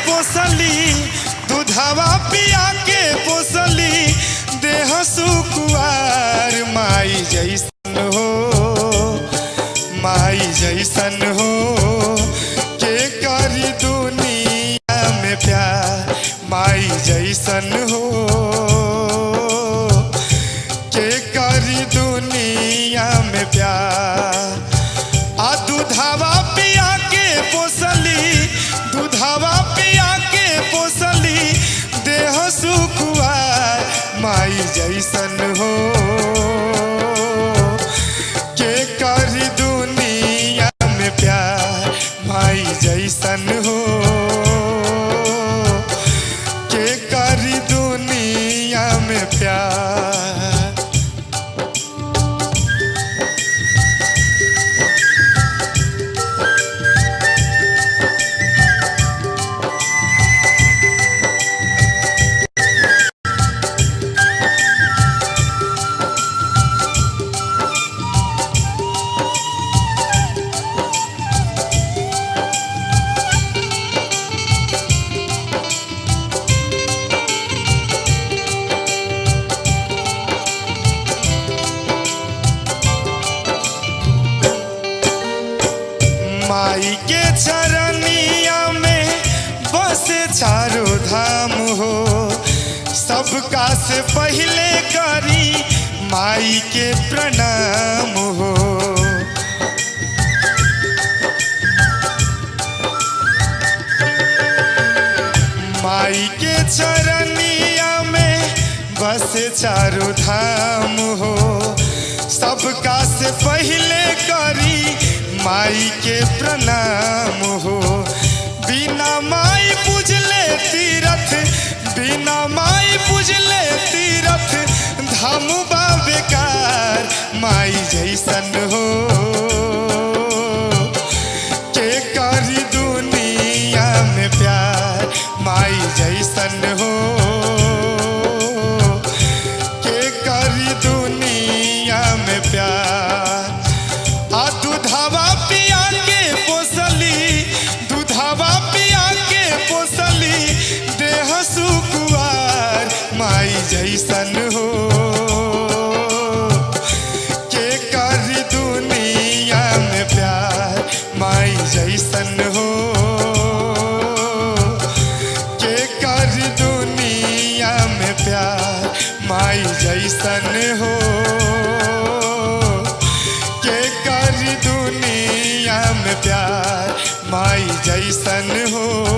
पोसली, दूधवा पिया के पोसली, देह सुकुवार माई जैसन हो, माई जैसन हो के करी दुनिया में प्यार, माई जैसन हो के करी दुनिया में प्यार। आ दूधवा पिया के पोसली, दूधवा पिया के पोसली, देह सुकुवार माई जैसन हो के करी दुनिया में प्यार, माई जैसन हो के करी दुनिया में प्यार। माई के चरनिया में बसे चारों धाम हो, सबका से पहले करी माई के प्रणाम हो। माई के चरनिया में बसे चारों धाम हो, सबका से पहले करी माई के प्रणाम हो। बिना माई पूजले तीरथ, बिना माई पूजले तीरथ, धाम बा बेकार माई जैसन हो के करी दुनिया में प्यार, माई जैसन हो के करी दुनिया में प्यार। आ दूधवा पिया के पोसली, दूधवा पिया के पोसली, देह सुकुवार माई जैसन हो के करी दुनिया में प्यार, माई जैसन हो के करी दुनिया में प्यार, माई जैसन हो के करी दुनिया में प्यार, माई जैसन हो।